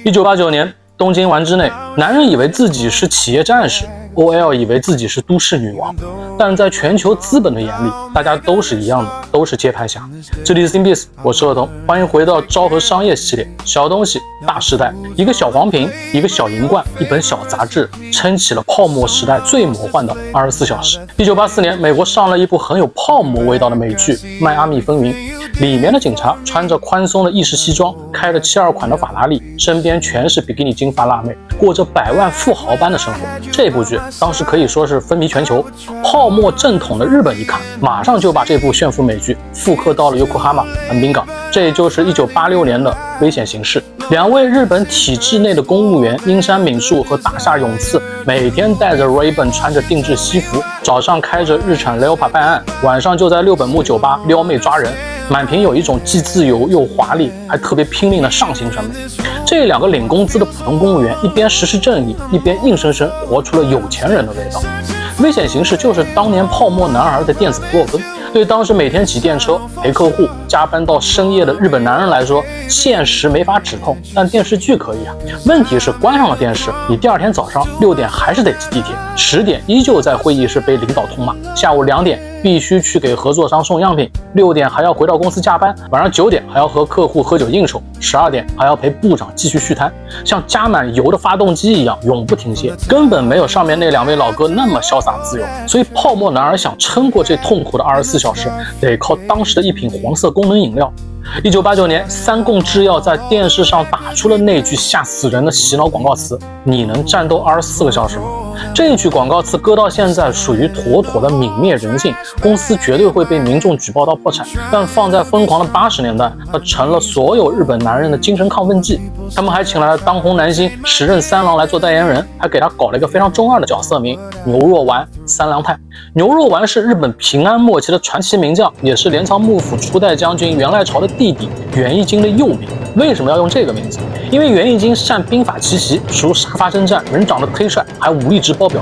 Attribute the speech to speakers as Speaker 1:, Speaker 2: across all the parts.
Speaker 1: 1989年，东京丸之内，男人以为自己是企业战士 ，OL 以为自己是都市女王，但在全球资本的眼里，大家都是一样的，都是接盘侠。这里是 Thinkific， 我是贺彤，欢迎回到昭和商业系列，小东西大时代，一个小黄瓶，一个小银罐，一本小杂志，撑起了泡沫时代最魔幻的24小时。1984年，美国上了一部很有泡沫味道的美剧《迈阿密风云》。里面的警察穿着宽松的意式西装，开着72款的法拉利，身边全是比基尼金发辣妹，过着百万富豪般的生活。这部剧当时可以说是风靡全球，泡沫正统的日本一看，马上就把这部炫富美剧复刻到了优酷哈马横滨港。这也就是1986年的《危险刑事》。两位日本体制内的公务员樱山敏树和大下勇次，每天带着 Ray-Ban 穿着定制西服，早上开着日产 Leopa 办案，晚上就在六本木酒吧撩妹抓人，满屏有一种既自由又华丽，还特别拼命的上行审美。这两个领工资的普通公务员，一边实施正义，一边硬生生活出了有钱人的味道。危险形势就是当年泡沫男孩的电子布洛芬。对当时每天挤电车陪客户加班到深夜的日本男人来说，现实没法止痛，但电视剧可以啊。问题是关上了电视，你第二天早上6点还是得挤地铁，10点依旧在会议室被领导痛骂，下午2点必须去给合作商送样品，6点还要回到公司加班，晚上9点还要和客户喝酒应酬，12点还要陪部长继续续摊，像加满油的发动机一样永不停歇，根本没有上面那两位老哥那么潇洒自由。所以泡沫男儿想撑过这痛苦的24小时，得靠当时的一瓶黄色功能饮料。1989年，三共制药在电视上打出了那句吓死人的洗脑广告词：你能战斗24个小时吗？这句广告词搁到现在属于妥妥的泯灭人性，公司绝对会被民众举报到破产。但放在疯狂的80年代，它成了所有日本男人的精神亢奋剂。他们还请来了当红男星时任三郎来做代言人，还给他搞了一个非常中二的角色名牛若丸三郎太。牛若丸是日本平安末期的传奇名将，也是镰仓幕府初代将军源赖朝的弟弟源义经的幼名。为什么要用这个名字？因为源义经善兵法奇袭，熟杀伐征战，人长得忒帅，还武力值爆表。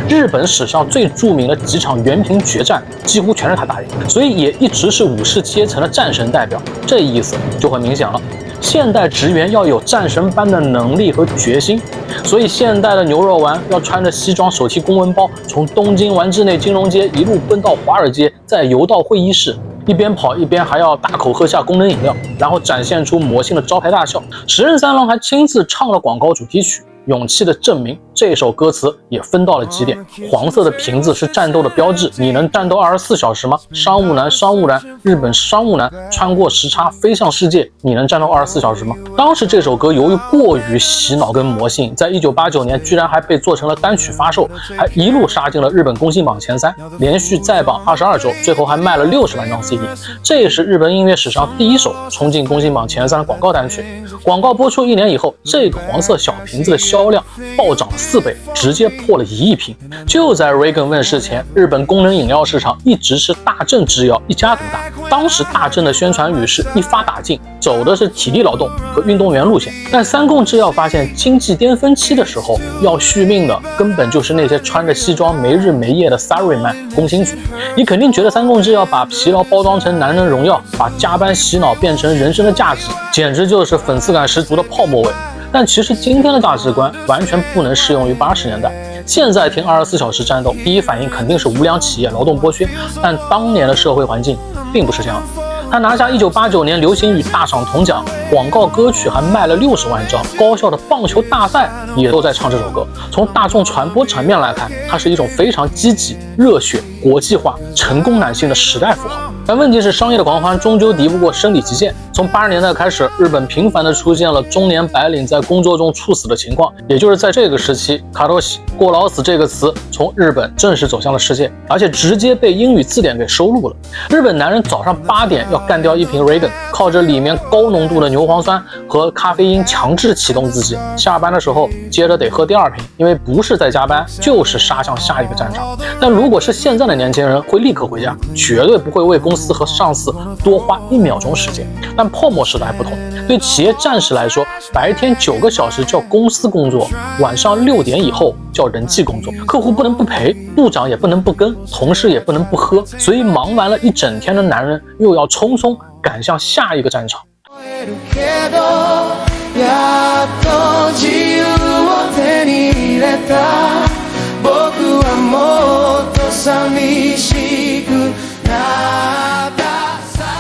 Speaker 1: 日本史上最著名的几场元平决战几乎全是他打赢，所以也一直是武士阶层的战神代表。这意思就很明显了，现代职员要有战神般的能力和决心，所以现代的牛肉丸要穿着西装，手提公文包，从东京丸之内金融街一路奔到华尔街，再游到会议室，一边跑一边还要大口喝下功能饮料，然后展现出魔性的招牌大笑。时任三郎还亲自唱了广告主题曲《勇气的证明》，这首歌词也分到了极点。黄色的瓶子是战斗的标志，你能战斗24小时吗？商务男，商务男，日本商务男穿过时差飞向世界，你能战斗24小时吗？当时这首歌由于过于洗脑跟魔性，在1989年居然还被做成了单曲发售，还一路杀进了日本公信榜前3，连续再榜22周，最后还卖了60万张 CD。这也是日本音乐史上第一首冲进公信榜前3的广告单曲。广告播出1年以后，这个黄色小瓶子的销量暴涨了4倍，直接破了1亿瓶。就在 Reagan 问世前，日本功能饮料市场一直是大正制药一家独大。当时大正的宣传语是一发打尽，走的是体力劳动和运动员路线。但三共制药发现经济巅峰期的时候，要续命的根本就是那些穿着西装没日没夜的 Salaryman 工薪族。你肯定觉得三共制药把疲劳包装成男人荣耀，把加班洗脑变成人生的价值，简直就是粉丝感十足的泡沫味。但其实今天的价值观完全不能适用于80年代。现在听24小时战斗，第一反应肯定是无良企业劳动剥削，但当年的社会环境并不是这样的。他拿下1989年流行语大赏铜奖，广告歌曲还卖了60万张，高校的棒球大赛也都在唱这首歌。从大众传播层面来看，它是一种非常积极、热血、国际化、成功男性的时代符号。但问题是，商业的狂欢终究敌不过生理极限。从80年代开始，日本频繁地出现了中年白领在工作中猝死的情况。也就是在这个时期，卡多西过劳死这个词从日本正式走向了世界，而且直接被英语字典给收录了。日本男人早上8点要干掉一瓶 Reagan， 靠着里面高浓度的牛磺酸和咖啡因强制启动自己，下班的时候接着得喝第2瓶，因为不是在加班，就是杀向下一个战场。但如果是现在的年轻人，会立刻回家，绝对不会为公司和上司多花1秒钟时间。但泡沫时代不同，对企业战士来说，白天9个小时叫公司工作，晚上6点以后叫人际工作。客户不能不陪，部长也不能不跟，同事也不能不喝，所以忙完了一整天的男人又要匆匆赶向下一个战场。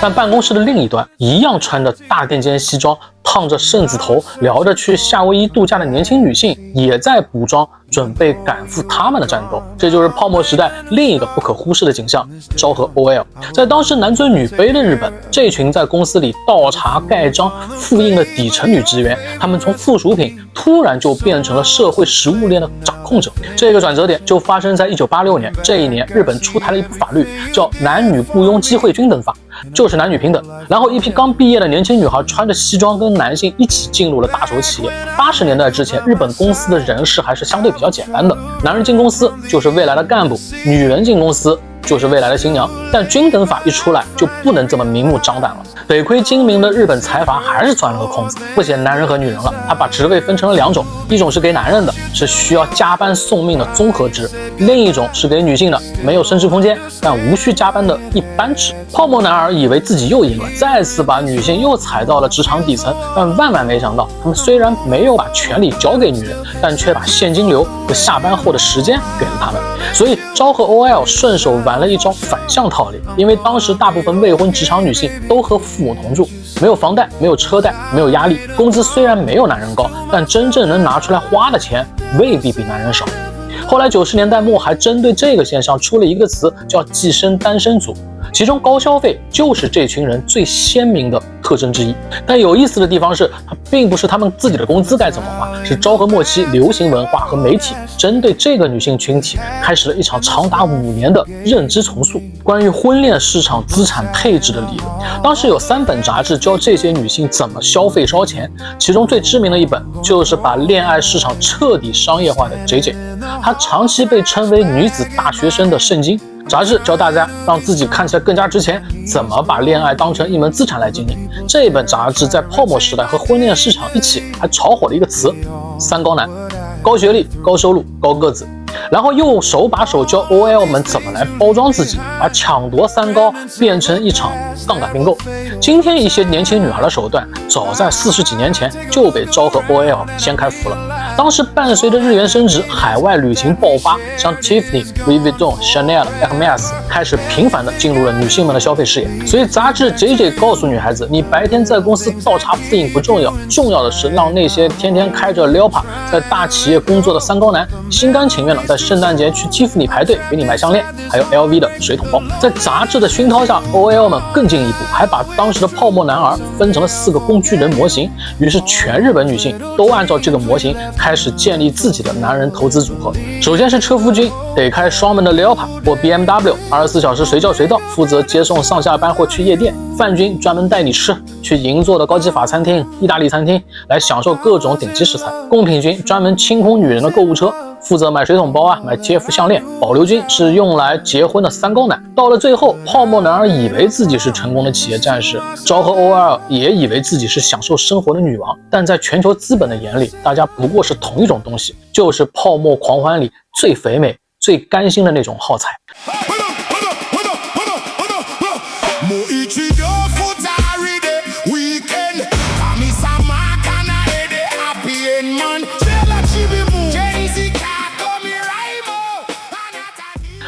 Speaker 1: 但办公室的另一端，一样穿着大垫肩西装、烫着圣子头、聊着去夏威夷度假的年轻女性，也在补妆，准备赶赴他们的战斗。这就是泡沫时代另一个不可忽视的景象——昭和 OL。在当时男尊女卑的日本，这群在公司里倒茶盖章、复印的底层女职员，他们从附属品突然就变成了社会食物链的掌控者。这个转折点就发生在1986年。这一年，日本出台了一部法律，叫《男女雇佣机会均等法》，就是男女平等。然后一批刚毕业的年轻女孩穿着西装跟男性一起进入了大手企业。80年代之前，日本公司的人事还是相对比较简单的，男人进公司就是未来的干部，女人进公司就是未来的新娘。但均等法一出来，就不能这么明目张胆了。得亏精明的日本财阀还是钻了个空子，不嫌男人和女人了，他把职位分成了2种，一种是给男人的，是需要加班送命的综合职；另一种是给女性的，没有升职空间但无需加班的一般职。泡沫男儿以为自己又赢了，再次把女性又踩到了职场底层，但万万没想到，他们虽然没有把权力交给女人，但却把现金流和下班后的时间给了他们。所以昭和 OL 顺手玩了一招反向套利，因为当时大部分未婚职场女性都和父母同住，没有房贷，没有车贷，没有压力，工资虽然没有男人高，但真正能拿出来花的钱未必比男人少。后来90年代末还针对这个现象出了一个词，叫寄生单身族，其中高消费就是这群人最鲜明的特征之一。但有意思的地方是，它并不是他们自己的工资该怎么花，是昭和末期流行文化和媒体针对这个女性群体开始了一场长达5年的认知重塑，关于婚恋市场资产配置的理论。当时有3本杂志教这些女性怎么消费烧钱，其中最知名的一本就是把恋爱市场彻底商业化的 JJ， 它长期被称为女子大学生的圣经。杂志教大家让自己看起来更加值钱，怎么把恋爱当成一门资产来经营。这本杂志在泡沫时代和婚恋市场一起还炒火了一个词：3高男，高学历、高收入、高个子。然后又手把手教 OL 们怎么来包装自己，把抢夺3高变成一场杠杆并购。今天一些年轻女孩的手段，早在40几年前就被昭和 OL 先开服了。当时伴随着日元升值，海外旅行爆发，像 Tiffany、Louis Vuitton、Chanel、Hermes 开始频繁地进入了女性们的消费视野。所以杂志 JJ 告诉女孩子，你白天在公司倒茶复印不重要，重要的是让那些天天开着 Leopa 在大企业工作的3高男心甘情愿的在圣诞节去Tiffany排队给你买项链，还有 LV 的水桶包。在杂志的熏陶下， OL 们更进一步，还把当时的泡沫男儿分成了4个工具人模型。于是全日本女性都按照这个模型开始建立自己的男人投资组合。首先是车夫君，得开双门的 Leopa 或 BMW， 24小时随叫随到，负责接送上下班或去夜店。饭君专门带你吃，去银座的高级法餐厅、意大利餐厅来享受各种顶级食材。贡品君专门清空女人的购物车，负责买水桶包买贴肤项链。保留金是用来结婚的3高男。到了最后，泡沫男儿以为自己是成功的企业战士，昭和 OL 也以为自己是享受生活的女王。但在全球资本的眼里，大家不过是同一种东西，就是泡沫狂欢里最肥美、最甘心的那种耗材。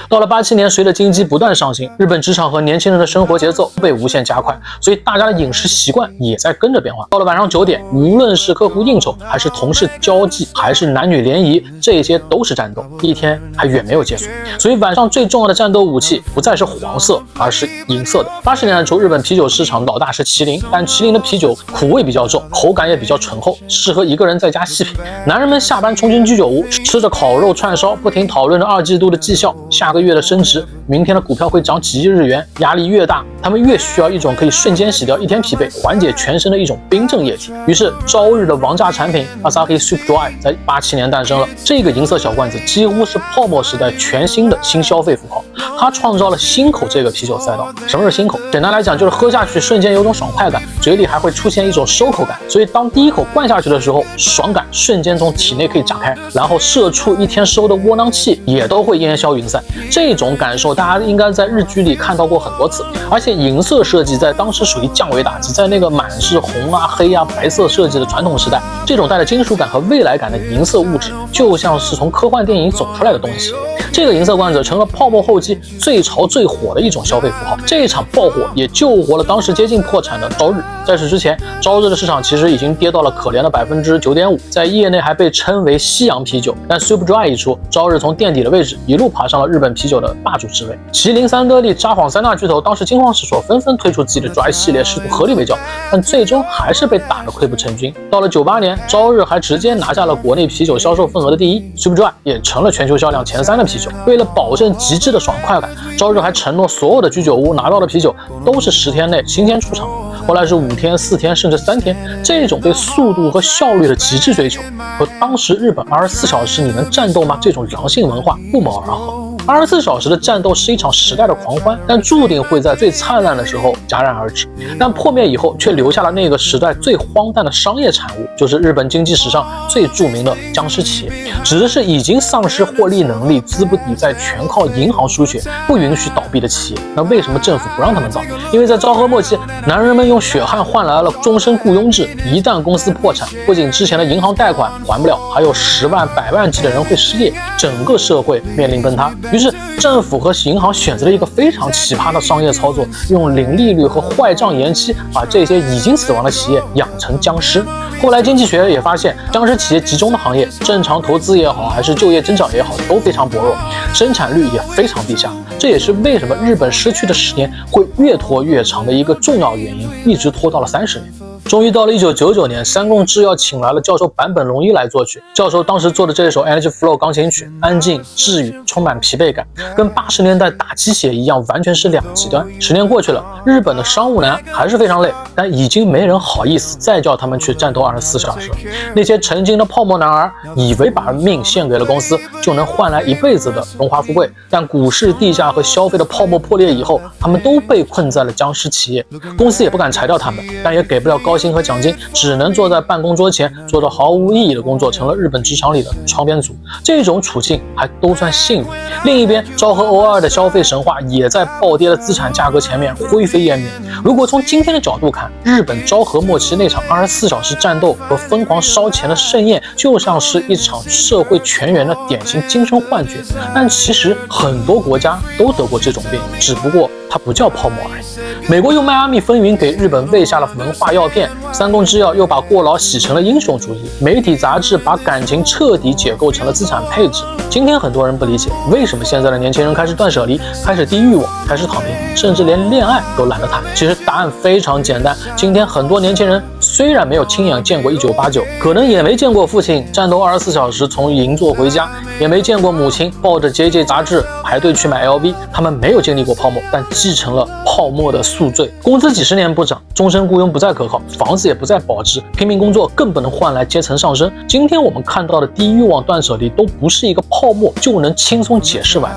Speaker 1: 到了87年，随着经济不断上行，日本职场和年轻人的生活节奏被无限加快，所以大家的饮食习惯也在跟着变化。到了晚上9点，无论是客户应酬，还是同事交际，还是男女联谊，这些都是战斗，一天还远没有结束。所以晚上最重要的战斗武器不再是黄色，而是银色的。80年代初，日本啤酒市场老大是麒麟，但麒麟的啤酒苦味比较重，口感也比较醇厚，适合一个人在家细品。男人们下班冲进居酒屋，吃着烤肉串烧，不停讨论着2季度的绩效，下个月的升值，明天的股票会涨几亿日元。压力越大，他们越需要一种可以瞬间洗掉一天疲惫、缓解全身的一种冰镇液体。于是朝日的王炸产品 Asahi Super Dry 在87年诞生了。这个银色小罐子几乎是泡沫时代全新的新消费符号，它创造了新口这个啤酒赛道。什么是新口？简单来讲，就是喝下去瞬间有种爽快感，嘴里还会出现一种收口感。所以当第一口灌下去的时候，爽感瞬间从体内可以炸开，然后社畜一天收的窝囊气也都会烟消云散。这种感受大家应该在日剧里看到过很多次，而且银色设计在当时属于降维打击。在那个满是红黑白色设计的传统时代，这种带着金属感和未来感的银色物质就像是从科幻电影走出来的东西。这个银色罐子成了泡沫后期最潮最火的一种消费符号。这一场爆火也救活了当时接近破产的朝日。在此之前，朝日的市场其实已经跌到了可怜的9.5%，在业内还被称为西洋啤酒。但 Super Dry 一出，朝日从垫底的位置一路爬上了日本啤酒的霸主之位。麒麟、三得利、札幌三大巨头当时惊慌失措，纷纷推出自己的 Dry 系列，试图合力围剿，但最终还是被打得溃不成军。到了98年，朝日还直接拿下了国内啤酒销售份额的第一 ，Super Dry 也成了全球销量前3的啤酒。为了保证极致的爽快感，朝日还承诺所有的居酒屋拿到的啤酒都是10天内新鲜出厂。后来是5天、4天，甚至3天，这种对速度和效率的极致追求，和当时日本24小时你能战斗吗这种狼性文化不谋而合。24小时的战斗是一场时代的狂欢，但注定会在最灿烂的时候戛然而止。但破灭以后，却留下了那个时代最荒诞的商业产物，就是日本经济史上最著名的僵尸企业，指的是已经丧失获利能力、资不抵债、全靠银行输血、不允许倒闭的企业。那为什么政府不让他们造？因为在昭和末期，男人们用血汗换来了终身雇佣制，一旦公司破产，不仅之前的银行贷款还不了，还有10万、100万计的人会失业，整个社会面临崩塌。于是政府和银行选择了一个非常奇葩的商业操作，用零利率和坏账延期，把这些已经死亡的企业养成僵尸。后来经济学也发现，僵尸企业集中的行业，正常投资也好，还是就业增长也好，都非常薄弱，生产率也非常低下。这也是为什么日本失去的10年会越拖越长的一个重要原因，一直拖到了30年。终于到了1999年，三共制药请来了教授坂本龙一来作曲。教授当时做的这首 Energy Flow 钢琴曲，安静、治愈，充满疲惫感，跟80年代打鸡血一样，完全是2极端。10年过去了，日本的商务男还是非常累，但已经没人好意思再叫他们去战斗24小时了。那些曾经的泡沫男儿，以为把命献给了公司，就能换来一辈子的荣华富贵，但股市地价和消费的泡沫破裂以后，他们都被困在了僵尸企业。公司也不敢裁掉他们，但也给不了高薪和奖金，只能坐在办公桌前做着毫无意义的工作，成了日本职场里的窗边族。这种处境还都算幸运。另一边，昭和偶尔的消费神话也在暴跌的资产价格前面灰飞烟灭。如果从今天的角度看，日本昭和末期那场24小时战斗和疯狂烧钱的盛宴，就像是一场社会全员的典型精神幻觉。但其实很多国家都得过这种病，只不过它不叫泡沫而已。美国用迈阿密风云给日本喂下了文化药片，三共制药又把过劳洗成了英雄主义，媒体杂志把感情彻底解构成了资产配置。今天很多人不理解，为什么现在的年轻人开始断舍离，开始低欲望，开始躺平，甚至连恋爱都懒得谈。其实答案非常简单，今天很多年轻人虽然没有亲眼见过1989，可能也没见过父亲战斗24小时从银座回家，也没见过母亲抱着 JJ 杂志排队去买 LV， 他们没有经历过泡沫，但继承了泡沫的宿醉。工资几10年不涨，终身雇佣不再可靠，房子也不再保值，拼命工作更不能换来阶层上升。今天我们看到的低欲望断舍离都不是一个泡沫就能轻松解释完。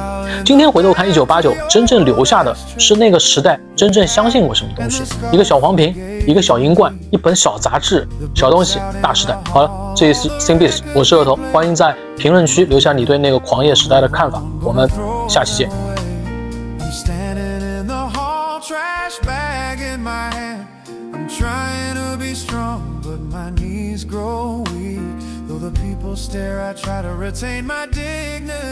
Speaker 1: 今天回头看1989，真正留下的是那个时代真正相信过什么东西，一个小黄瓶，一个小银罐，一本小杂志，小东西大时代。好了，这里是 ThinkBiz， 我是额头，欢迎在评论区留下你对那个狂野时代的看法，我们下期见。
Speaker 2: Trash bag in my hand, I'm trying to be strong, but my knees grow weak. Though the people stare, I try to retain my dignity.